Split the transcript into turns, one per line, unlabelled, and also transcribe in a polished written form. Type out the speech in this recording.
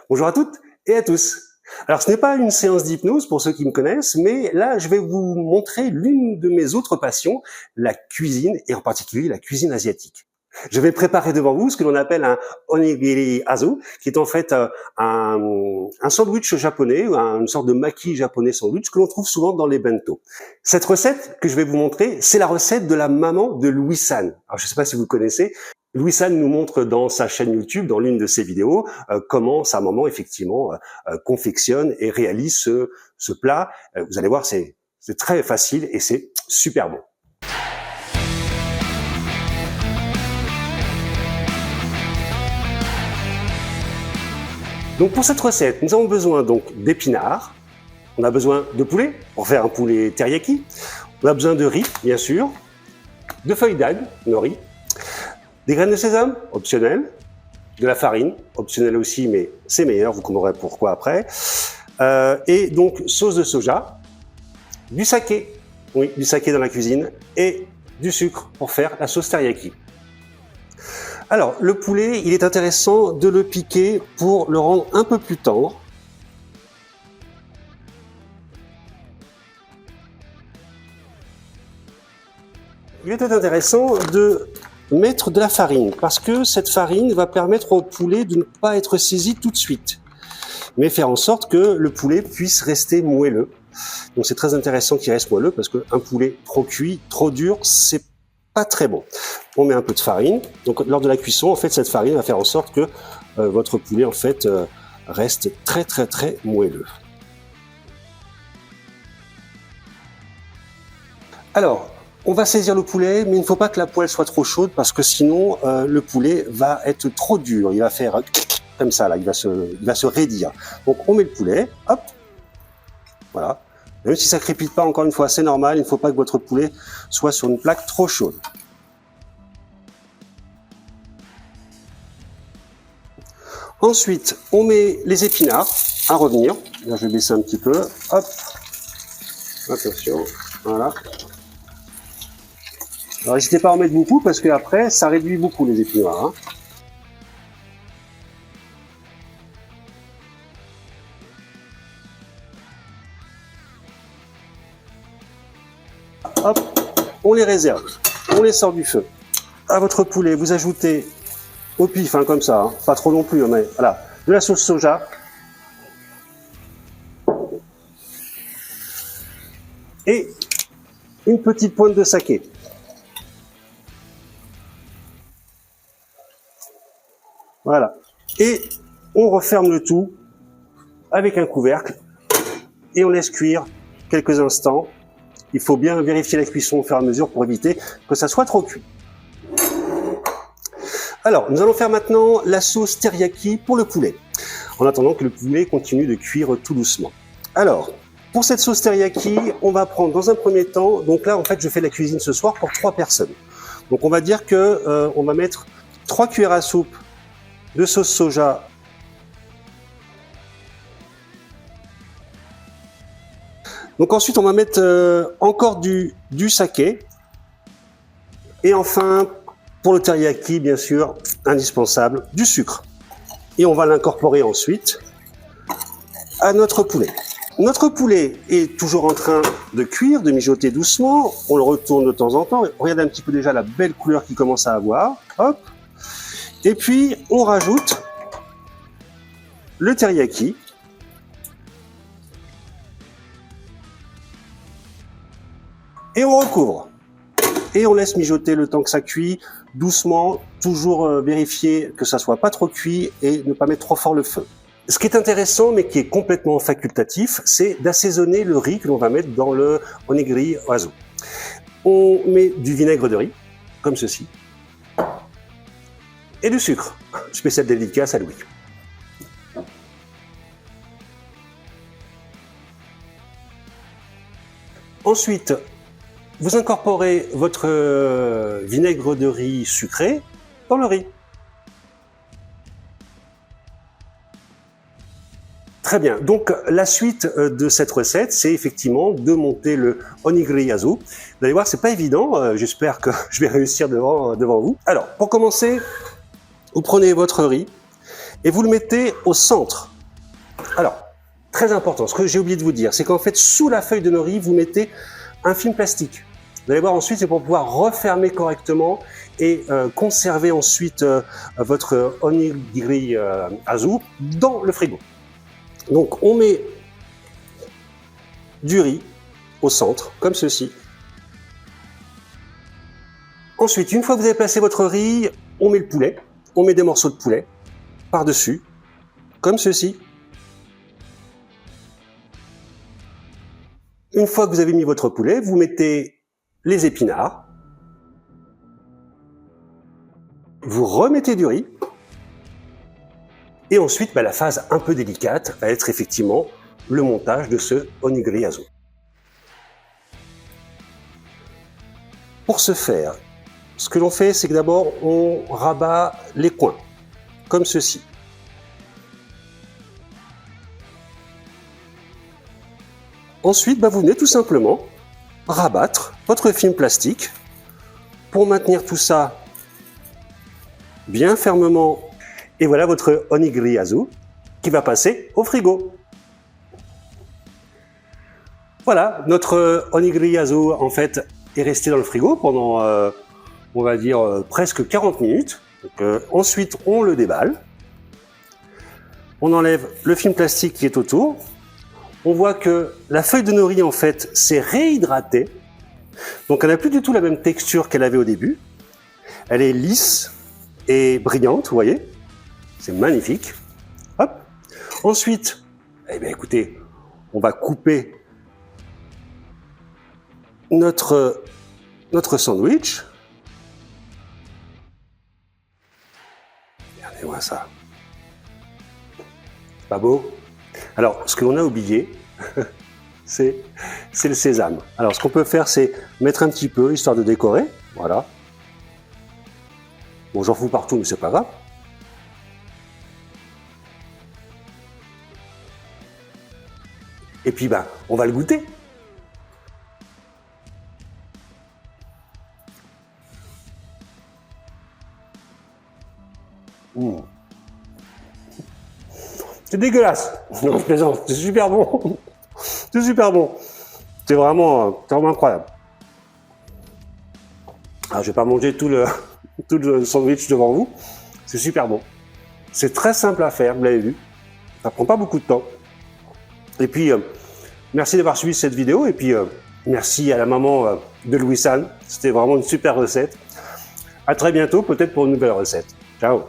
Bonjour à toutes et à tous. Alors ce n'est pas une séance d'hypnose pour ceux qui me connaissent, mais là je vais vous montrer l'une de mes autres passions, la cuisine et en particulier la cuisine asiatique. Je vais préparer devant vous ce que l'on appelle un onigiri azu, qui est en fait un sandwich japonais, une sorte de maki japonais sandwich que l'on trouve souvent dans les bento. Cette recette que je vais vous montrer, c'est la recette de la maman de Louis San. Alors je ne sais pas si vous connaissez. Louis San nous montre dans sa chaîne YouTube, dans l'une de ses vidéos, comment sa maman effectivement confectionne et réalise ce plat. Vous allez voir, c'est très facile et c'est super bon. Donc pour cette recette, nous avons besoin donc d'épinards, on a besoin de poulet pour faire un poulet teriyaki, on a besoin de riz bien sûr, de feuilles d'ail, nori, des graines de sésame, optionnel, de la farine, optionnel aussi, mais c'est meilleur, vous comprendrez pourquoi après. Et donc, sauce de soja, du saké, oui, du saké dans la cuisine, et du sucre pour faire la sauce teriyaki. Alors, le poulet, il est intéressant de le piquer pour le rendre un peu plus tendre. Il était intéressant de mettre de la farine, parce que cette farine va permettre au poulet de ne pas être saisi tout de suite, mais faire en sorte que le poulet puisse rester moelleux. Donc c'est très intéressant qu'il reste moelleux, parce qu'un poulet trop cuit, trop dur, c'est pas très bon. On met un peu de farine, donc lors de la cuisson, en fait, cette farine va faire en sorte que votre poulet, en fait, reste très moelleux. Alors, on va saisir le poulet, mais il ne faut pas que la poêle soit trop chaude parce que sinon le poulet va être trop dur. Il va faire comme ça, là, il va se raidir. Donc on met le poulet, hop, voilà. Même si ça crépite pas, encore une fois, c'est normal. Il ne faut pas que votre poulet soit sur une plaque trop chaude. Ensuite, on met les épinards à revenir. Là, je vais baisser un petit peu, hop, attention, voilà. Alors n'hésitez pas à en mettre beaucoup parce que après ça réduit beaucoup les épinards. Hein. Hop, on les réserve, on les sort du feu. À votre poulet, vous ajoutez au pif, hein, comme ça, hein, pas trop non plus, mais voilà, de la sauce soja. Et une petite pointe de saké. Voilà. Et on referme le tout avec un couvercle et on laisse cuire quelques instants. Il faut bien vérifier la cuisson au fur et à mesure pour éviter que ça soit trop cuit. Alors, nous allons faire maintenant la sauce teriyaki pour le poulet, en attendant que le poulet continue de cuire tout doucement. Alors, pour cette sauce teriyaki, on va prendre dans un premier temps, donc là en fait je fais la cuisine ce soir pour 3 personnes. Donc on va dire que on va mettre 3 cuillères à soupe de sauce soja. Donc ensuite on va mettre encore du saké. Et enfin, pour le teriyaki bien sûr, indispensable, du sucre. Et on va l'incorporer ensuite à notre poulet. Notre poulet est toujours en train de cuire, de mijoter doucement. On le retourne de temps en temps. Regardez un petit peu déjà la belle couleur qu'il commence à avoir. Hop. Et puis, on rajoute le teriyaki. Et on recouvre. Et on laisse mijoter le temps que ça cuit, doucement, toujours vérifier que ça soit pas trop cuit et ne pas mettre trop fort le feu. Ce qui est intéressant, mais qui est complètement facultatif, c'est d'assaisonner le riz que l'on va mettre dans le onigiri azu. On met du vinaigre de riz, comme ceci, et du sucre, spécial dédicace à Louis. Ensuite, vous incorporez votre vinaigre de riz sucré dans le riz. Très bien, donc la suite de cette recette, c'est effectivement de monter le onigiri azu. Vous allez voir, c'est pas évident, j'espère que je vais réussir devant vous. Alors, pour commencer, vous prenez votre riz et vous le mettez au centre Alors, très important, ce que j'ai oublié de vous dire, c'est qu'en fait, sous la feuille de nori, vous mettez un film plastique. Vous allez voir ensuite, c'est pour pouvoir refermer correctement et conserver ensuite votre onigiri azu dans le frigo. Donc, on met du riz au centre, comme ceci. Ensuite, une fois que vous avez placé votre riz, on met le poulet, on met des morceaux de poulet par-dessus, comme ceci. Une fois que vous avez mis votre poulet, vous mettez les épinards, vous remettez du riz, et ensuite, la phase un peu délicate va être effectivement le montage de ce onigiri azu. Pour ce faire, ce que l'on fait, c'est que d'abord, on rabat les coins, comme ceci. Ensuite, vous venez tout simplement rabattre votre film plastique pour maintenir tout ça bien fermement. Et voilà votre onigiri azu qui va passer au frigo. Voilà, notre onigiri azu en fait est resté dans le frigo pendant, on va dire, presque 40 minutes. Donc, ensuite, on le déballe. On enlève le film plastique qui est autour. On voit que la feuille de nori, en fait, s'est réhydratée. Donc, elle n'a plus du tout la même texture qu'elle avait au début. Elle est lisse et brillante, vous voyez. C'est magnifique. Hop. Ensuite, écoutez, on va couper notre sandwich. Regardez-moi ça. Pas beau? Alors, ce que l'on a oublié, c'est le sésame. Alors, ce qu'on peut faire, c'est mettre un petit peu, histoire de décorer. Voilà. Bon, j'en fous partout, mais c'est pas grave. Et puis, on va le goûter. C'est dégueulasse. Non, je plaisante. C'est super bon. C'est super bon. C'est vraiment incroyable. Alors, je vais pas manger tout le sandwich devant vous. C'est super bon. C'est très simple à faire, vous l'avez vu. Ça prend pas beaucoup de temps. Et puis, merci d'avoir suivi cette vidéo. Et puis, merci à la maman de Louis-San. C'était vraiment une super recette. À très bientôt, peut-être pour une nouvelle recette. Ciao.